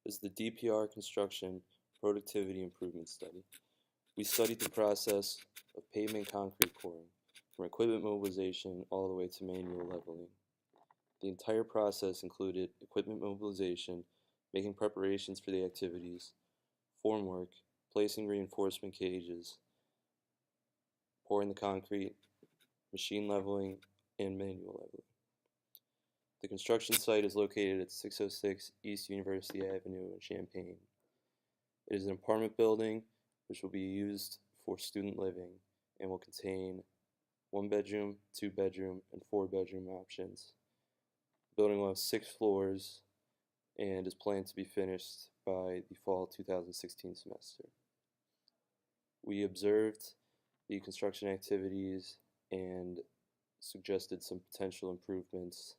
is the DPR Construction Productivity Improvement Study. We studied the process of pavement concrete pouring, from equipment mobilization all the way to manual leveling. The entire process included equipment mobilization, making preparations for the activities, formwork, placing reinforcement cages, pouring the concrete, machine leveling, and manual leveling. The construction site is located at 606 East University Avenue in Champaign. It is an apartment building which will be used for student living and will contain 1-bedroom, 2-bedroom, and 4-bedroom options. The building will have 6 floors and is planned to be finished by the fall 2016 semester. We observed the construction activities and suggested some potential improvements,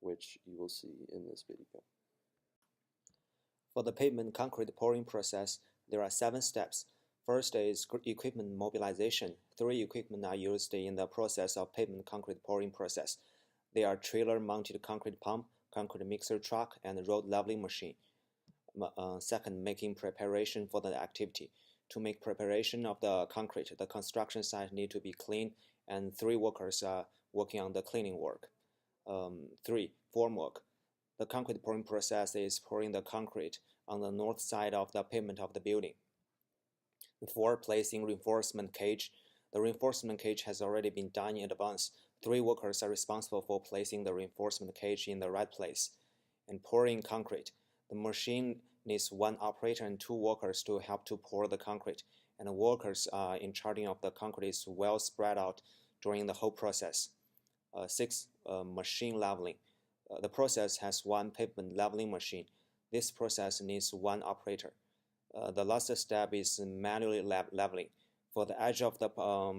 which you will see in this video. For the pavement concrete pouring process, there are 7 steps. First is equipment mobilization. 3 equipment are used in the process of pavement concrete pouring process. They are trailer-mounted concrete pump, concrete mixer truck, and road leveling machine. Second, making preparation for the activity. To make preparation of the concrete, the construction site need to be clean, and 3 workers are working on the cleaning work. 3. Formwork. The concrete pouring process is pouring the concrete on the north side of the pavement of the building. 4. Placing reinforcement cage. The reinforcement cage has already been done in advance. 3 workers are responsible for placing the reinforcement cage in the right place. And pouring concrete. The machine needs 1 operator and 2 workers to help to pour the concrete. And the workers in charging of the concrete is well spread out during the whole process. 6. Machine leveling. The process has 1 pavement leveling machine. This process needs 1 operator. The last step is manually leveling. For the edge of the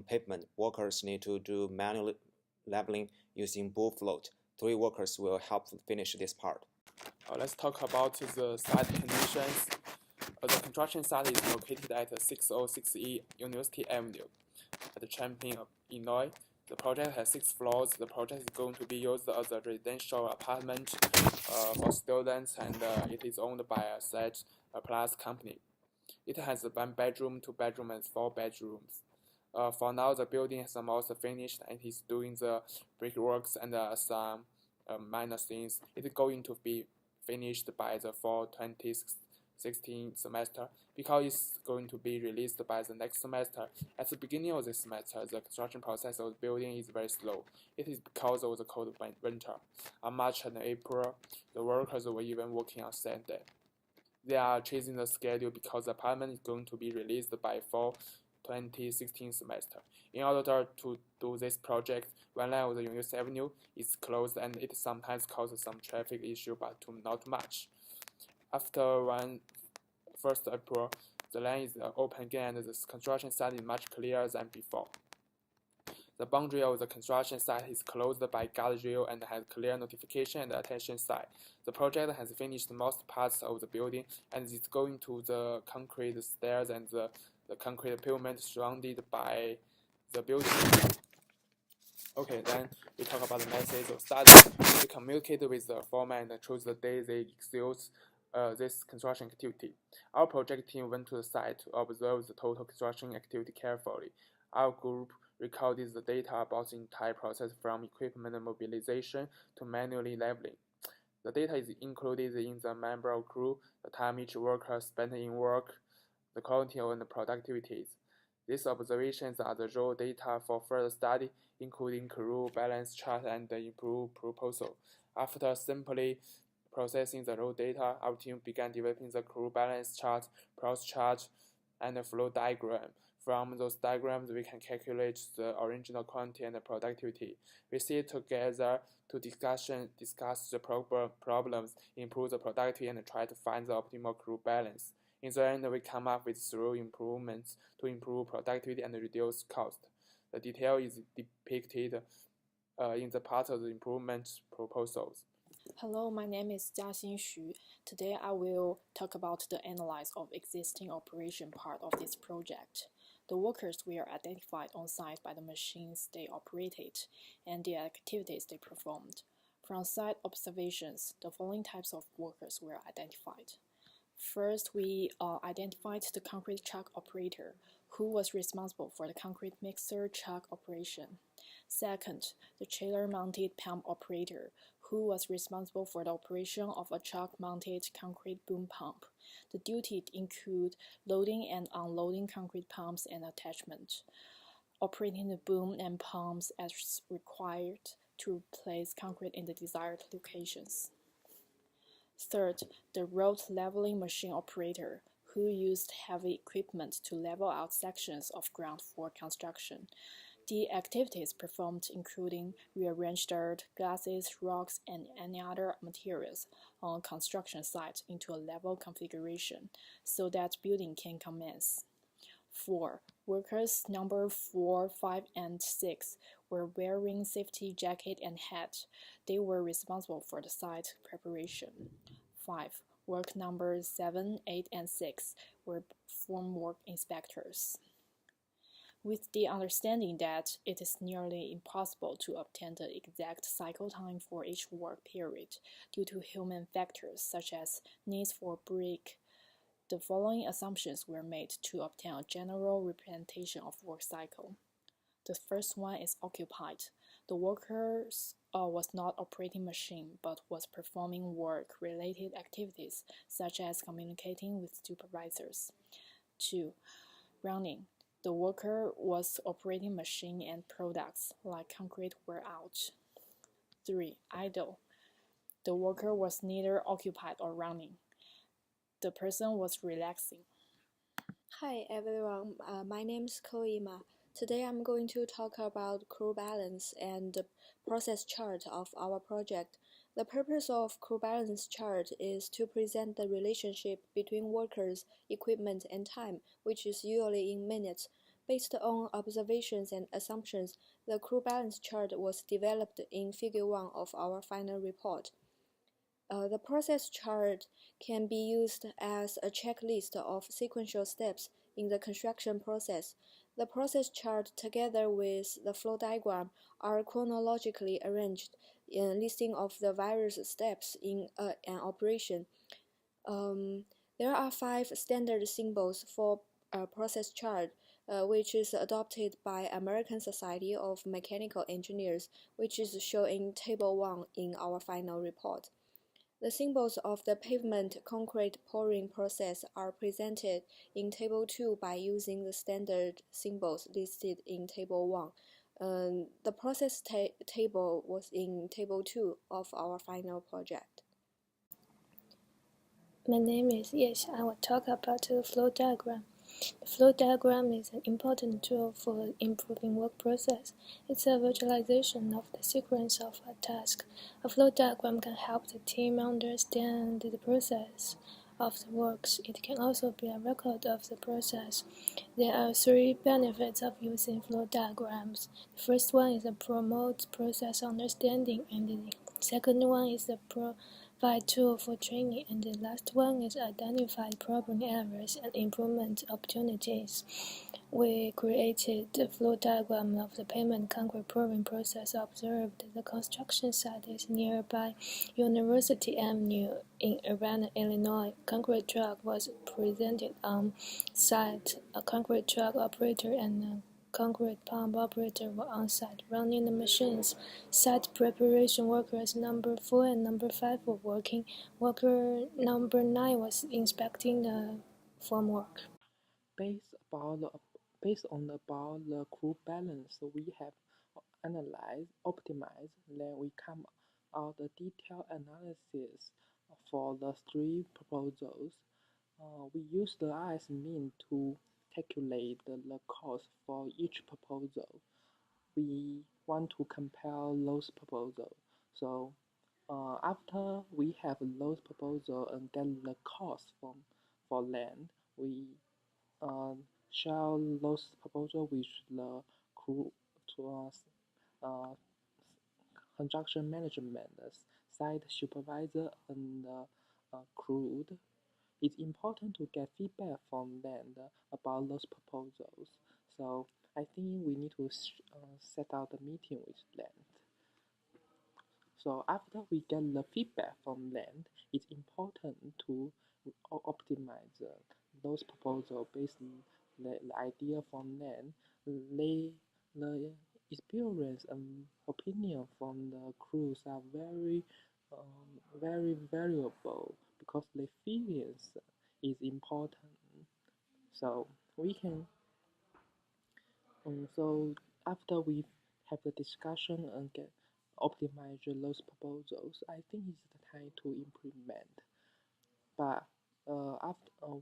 pavement, workers need to do manual leveling using bull float. 3 workers will help finish this part. Let's talk about the site conditions. The construction site is located at 606 University Avenue at Champaign, Illinois. The project has 6 floors. The project is going to be used as a residential apartment for students, and it is owned by a Set Plus company. It has 1 bedroom, 2 bedrooms, and 4 bedrooms. For now, the building is almost finished, and it is doing the brickworks and some minor things. It is going to be finished by the fall 2016 semester because it's going to be released by the next semester. At the beginning of this semester, the construction process of the building is very slow. It is because of the cold winter. On March and April, the workers were even working on Sunday. They are chasing the schedule because the apartment is going to be released by fall 2016 semester. In order to do this project, one line of the University Avenue is closed and it sometimes causes some traffic issue, but not much. After 1st April, the line is open again and the construction site is much clearer than before. The boundary of the construction site is closed by guardrail and has clear notification and attention sign. The project has finished most parts of the building and is going to the concrete stairs and the concrete pavement surrounded by the building. Okay, then we talk about the methods of study. We communicate with the foreman and choose the day they execute this construction activity. Our project team went to the site to observe the total construction activity carefully. Our group recorded the data about the entire process from equipment mobilization to manually leveling. The data is included in the member of crew, the time each worker spent in work, the quality and the productivities. These observations are the raw data for further study, including crew balance chart and the improved proposal. After simply processing the raw data, our team began developing the crew balance chart, process chart, and the flow diagram. From those diagrams, we can calculate the original quantity and the productivity. We sit together to discuss the problems, improve the productivity, and try to find the optimal crew balance. In the end, we come up with 3 improvements to improve productivity and reduce cost. The detail is depicted in the part of the improvement proposals. Hello, my name is Jiaxin Xu. Today I will talk about the analysis of existing operation part of this project. The workers were identified on site by the machines they operated and the activities they performed. From site observations, the following types of workers were identified. First, we identified the concrete truck operator, who was responsible for the concrete mixer truck operation. Second, the trailer-mounted pump operator, who was responsible for the operation of a truck-mounted concrete boom pump. The duties include loading and unloading concrete pumps and attachments, operating the boom and pumps as required to place concrete in the desired locations. Third, the road leveling machine operator, who used heavy equipment to level out sections of ground for construction. The activities performed including rearrange dirt, glasses, rocks, and any other materials on a construction site into a level configuration so that building can commence. 4. Workers number 4, 5, and 6 were wearing safety jacket and hat. They were responsible for the site preparation. 5. Work numbers 7, 8, and 6 were formwork inspectors. With the understanding that it is nearly impossible to obtain the exact cycle time for each work period due to human factors such as needs for break, the following assumptions were made to obtain a general representation of work cycle. The first one is occupied. The worker was not operating machine but was performing work-related activities such as communicating with supervisors. 2. Running. The worker was operating machine and products like concrete were out. 3. Idle. The worker was neither occupied or running. The person was relaxing. Hi everyone, my name is Koima. Today I'm going to talk about crew balance and the process chart of our project. The purpose of crew balance chart is to present the relationship between workers, equipment, and time, which is usually in minutes. Based on observations and assumptions, the crew balance chart was developed in Figure 1 of our final report. The process chart can be used as a checklist of sequential steps in the construction process. The process chart, together with the flow diagram, are chronologically arranged in a listing of the various steps in an operation. There are 5 standard symbols for a process chart, which is adopted by American Society of Mechanical Engineers, which is shown in Table 1 in our final report. The symbols of the pavement concrete pouring process are presented in Table 2 by using the standard symbols listed in Table 1. The process table was in Table 2 of our final project. My name is Yesh. I will talk about the flow diagram. The flow diagram is an important tool for improving work process. It's a visualization of the sequence of a task. A flow diagram can help the team understand the process of the works. It can also be a record of the process. There are 3 benefits of using flow diagrams. The first one is to promote process understanding, and the second one is to provide tool for training, and the last one is identify problem areas and improvement opportunities. We created the flow diagram of the pavement concrete pouring process observed. The construction site is nearby University Avenue in Urbana, Illinois. Concrete truck was presented on site. A concrete truck operator and a concrete pump operator were on site running the machines. Site preparation workers number 4 and number 5 were working. Worker number 9 was inspecting the formwork. Based on the crew balance we have analyzed, optimized, then we come out a detailed analysis for the 3 proposals. We use the IS mean to calculate the cost for each proposal. We want to compare those proposals. So after we have those proposals and get the cost for land, we share those proposals with the crew to construction management, site supervisor, and crew. It's important to get feedback from them about those proposals. So I think we need to set out a meeting with them. So after we get the feedback from them, it's important to optimize optimize those proposals based on the idea from them. The experience and opinion from the crews are very valuable because the feelings is important. So we can so after we have the discussion and get optimize those proposals, I think it's the time to implement. But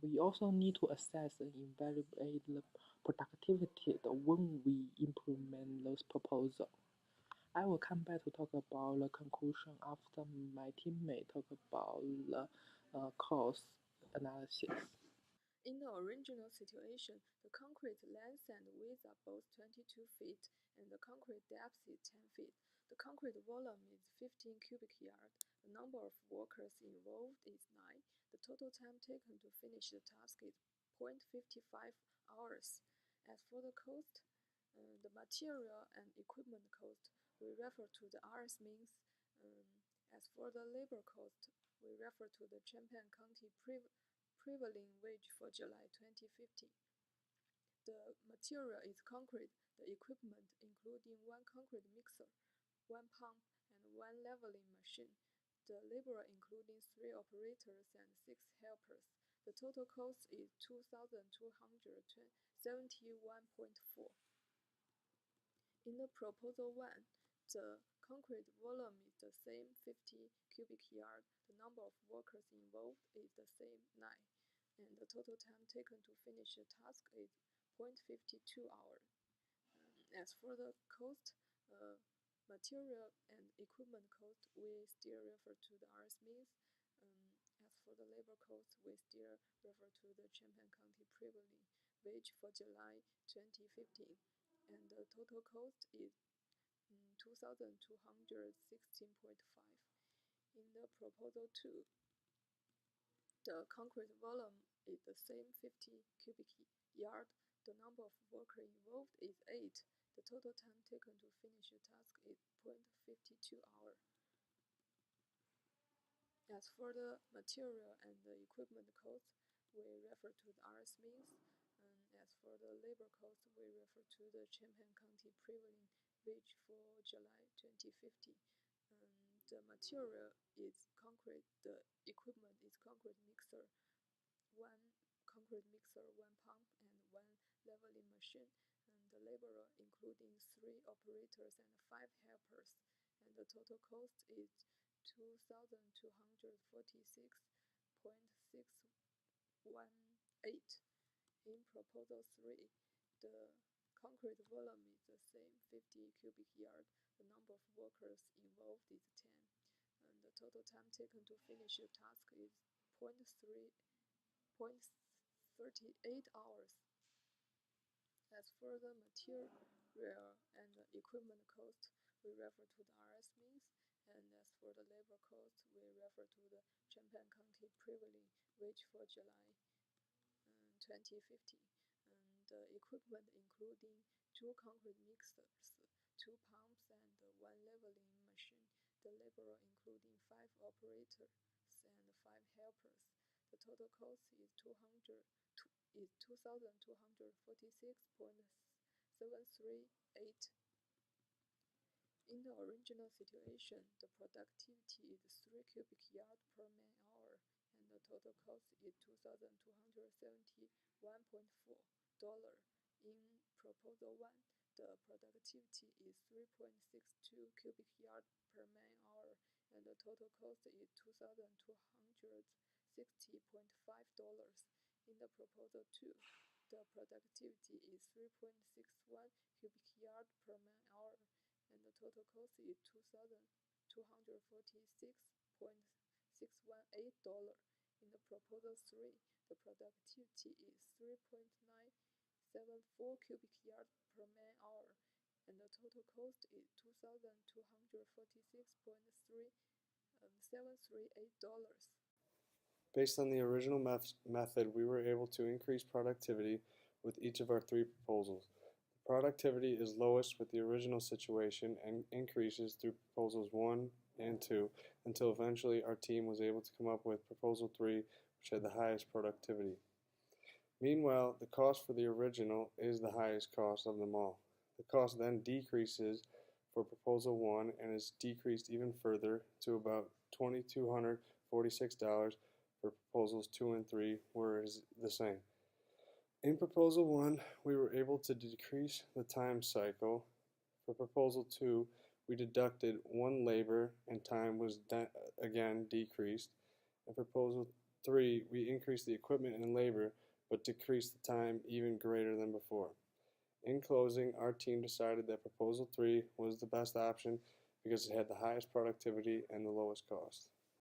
we also need to assess and evaluate the productivity when we implement those proposals. I will come back to talk about the conclusion after my teammate talk about the cost analysis. In the original situation, the concrete length and width are both 22 feet, and the concrete depth is 10 feet. The concrete volume is 15 cubic yards. The number of workers involved is 9. The total time taken to finish the task is 0.55 hours. As for the cost, the material and equipment cost, we refer to the RS means. As for the labor cost, we refer to the Champaign County prevailing wage for July 2015. The material is concrete. The equipment, including one concrete mixer, one pump, and one leveling machine. The labor, including 3 operators and 6 helpers. The total cost is 2,271.4. In the proposal 1, the concrete volume is the same 50 cubic yards. The number of workers involved is the same 9, and the total time taken to finish the task is 0.52 hours. As for the cost, material and equipment cost, we still refer to the RS means. As for the labor cost, we still refer to the Champaign County prevailing wage for July 2015, and the total cost is 2,216.5. In the proposal 2, the concrete volume is the same 50 cubic yard. The number of workers involved is 8. The total time taken to finish the task is 0.52 hours. As for the material and the equipment cost, we refer to the RS means. As for the labor cost, we refer to the Champaign County prevailing wage for July 2015. The material is concrete. The equipment is concrete mixer, one concrete mixer, one pump, and one leveling machine. And the laborer, including 3 operators and 5 helpers. And the total cost is 2,246.618. In proposal 3, the concrete volume is the same 50 cubic yards. The number of workers involved is 10, and the total time taken to finish the task is 0.38 hours. As for the material and the equipment cost, we refer to the RS means, and as for the labor cost, we refer to the Champaign County prevailing wage for July 2015. And the equipment, including 2 concrete mixers, 2 pumps, and 1 leveling machine. The laborer, including 5 operators and 5 helpers. The total cost is 2,246.738. In the original situation, the productivity is 3 cubic yards per man-hour, and the total cost is $2,271.4. In proposal 1, the productivity is 3.62 cubic yards per man-hour, and the total cost is $2,260.5. In the proposal 2, the productivity is 3.61 cubic yards per man-hour, and the total cost is $2,246.618. In the proposal 3, the productivity is 3.974 cubic yards per man-hour, and the total cost is $2,246.738. Based on the original method, we were able to increase productivity with each of our 3 proposals. The productivity is lowest with the original situation and increases through proposals 1, and 2 until eventually our team was able to come up with Proposal 3, which had the highest productivity. Meanwhile, the cost for the original is the highest cost of them all. The cost then decreases for Proposal 1 and is decreased even further to about $2,246 for Proposals 2 and 3, where it is the same. In Proposal 1, we were able to decrease the time cycle. For Proposal 2, we deducted 1 labor and time was again decreased. In Proposal 3, we increased the equipment and labor but decreased the time even greater than before. In closing, our team decided that Proposal 3 was the best option because it had the highest productivity and the lowest cost.